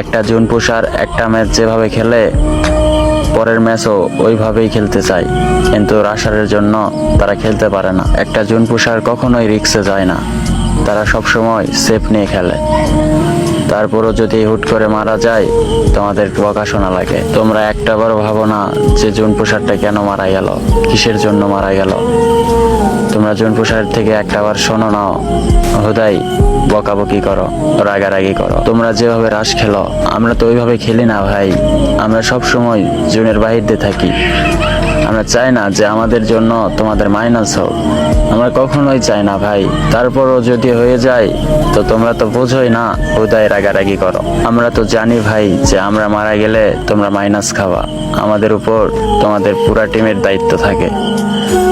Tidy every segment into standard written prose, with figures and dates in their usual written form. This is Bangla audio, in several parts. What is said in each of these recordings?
একটা জুন পুষার একটা ম্যাচ যেভাবে খেলে পরের ম্যাচও ওইভাবেই খেলতে চায়, কিন্তু রাশারের জন্য তারা খেলতে পারে না। একটা জুন পুষার কখনোই রিক্সে যায় না, তারা সবসময় সেফ নিয়ে খেলে। তারপরও যদি হুট করে মারা যায় তোমাদের বকা শোনা লাগে। তোমরা একটাবারও ভাবো না যে জুন পুষারটা কেন মারা গেল, কিসের জন্য মারা গেল। তোমরা জুন পুষার থেকে একটাবার শোনো না, হুদাই বকাবকি করো, রাগারাগি করো। তোমরা যেভাবে রাশ খেলো আমরা তো ওইভাবে খেলি না ভাই। আমরা সব সময় জুনের বাহিরে থাকি। আমরা চাই না যে আমাদের জন্য তোমাদের মাইনাস হোক, আমরা কখনোই চাই না ভাই। তারপরও যদি হয়ে যায় তো তোমরা তো বোঝোই না, হুদাই রাগারাগি করো। আমরা তো জানি ভাই যে আমরা মারা গেলে তোমরা মাইনাস খাওয়া, আমাদের উপর তোমাদের পুরা টিমের দায়িত্ব থাকে।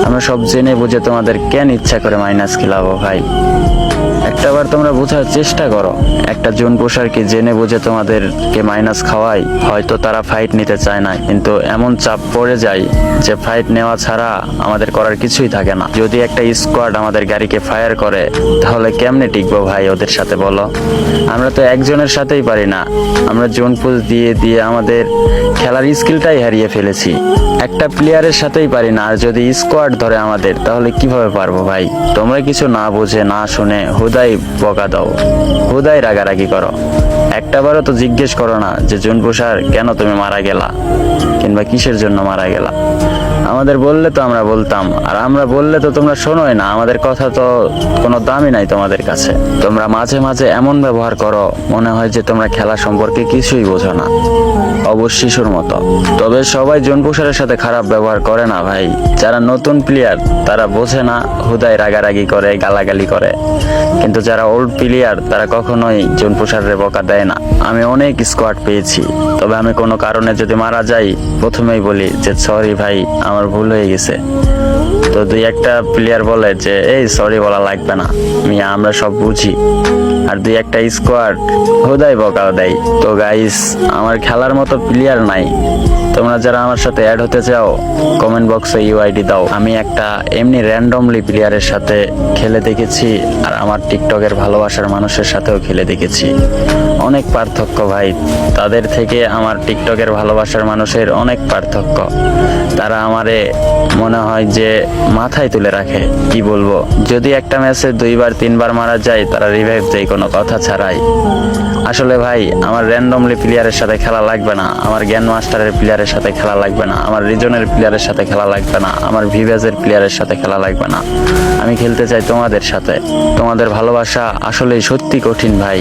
আমরা সব জেনে বুঝে তোমাদের কেন ইচ্ছা করে মাইনাস খেলাবো ভাই। একটাবার তোমরা বোঝার চেষ্টা করো, একটা জুন পুষারকে জেনে বুঝে তোমাদেরকে মাইনাস খাওয়াই। হয়তো তারা ফাইট নিতে চায় না, কিন্তু এমন চাপ পড়ে যায় যে ফাইট নেওয়া ছাড়া আমাদের করার কিছুই থাকে না। যদি একটা স্কোয়াড আমাদের গাড়িকে ফায়ার করে তাহলে কেমনে টিকবো ভাই ওদের সাথে বলো। আমরা তো একজনের সাথেই পারি না, আমরা জুন পুষ দিয়ে দিয়ে আমাদের খেলার স্কিলটাই হারিয়ে ফেলেছি। একটা প্লেয়ারের সাথেই পারি না, আর যদি স্কোয়াড ধরে আমাদের তাহলে কিভাবে পারবো ভাই। তোমরা কিছু না বুঝে না শুনে হুদাই বকা দাও, হুদাই রাগারাগি করো। একটাবারও তো জিজ্ঞেস করো না যে জুন পুষার কেন তুমি মারা গেলা, কিংবা কিসের জন্য মারা গেলা। আমাদের বললে তো আমরা বলতাম, আর আমরা বললে তো তোমরা শোনোই না। আমাদের কথা তো কোনো দামই নাই তোমাদের কাছে। তোমরা মাঝে মাঝে এমন ব্যবহার করো মনে হয় যে তোমরা খেলা সম্পর্কে কিছুই বোঝো না, অবশ্য শিশুর মতো। তবে সবাই জুন পুষারের সাথে খারাপ ব্যবহার করে না ভাই। যারা নতুন প্লেয়ার তারা বোঝে না, হুদাই রাগারাগি করে, গালাগালি করে। কিন্তু যারা ওল্ড প্লেয়ার তারা কখনোই জুন পুষারের বকা দেয় না। আমি অনেক স্কোয়াড পেয়েছি, তবে আমি কোনো কারণে যদি মারা যাই প্রথমেই বলি যে সরি ভাই, আমার ভুল হয়ে গেছে। তো দুই একটা প্লেয়ার বলে যে এই সরি বলা লাগবে না মিয়া, আমরা সব বুঝি। আর দুই একটা স্কোয়াড হুদাই বকাও দেয়। তো গাইস, আমার খেলার মতো প্লেয়ার নাই। তোমরা যারা আমার সাথে অ্যাড হতে চাও কমেন্ট বক্সে ইউআইডি দাও। আমি একটা এমনি র্যান্ডমলি প্লেয়ারের সাথে খেলে দেখেছি, আর আমার টিকটকের ভালোবাসার মানুষের সাথেও খেলে দেখেছি। অনেক পার্থক্য ভাই, তাদের থেকে আমার টিকটকের ভালোবাসার মানুষের অনেক পার্থক্য। তারা আমারে মনে হয় যে মাথায় তুলে রাখে। কি বলবো, যদি একটা ম্যাচে 2বার 3বার মারা যায় তারা রিভাইভ দেয় কোনো কথা ছাড়াই। আসলে ভাই আমার র্যান্ডমলি প্লেয়ারের সাথে খেলা লাগবে না, আমার গ্যান মাস্টারের প্লেয়ারের সাথে খেলা লাগবে না, আমার রিজনের প্লেয়ারের সাথে খেলা লাগবে না, আমার ভিভেজের প্লেয়ারের সাথে খেলা লাগবে না। আমি খেলতে চাই তোমাদের সাথে। তোমাদের ভালোবাসা আসলেই সত্যি কঠিন ভাই।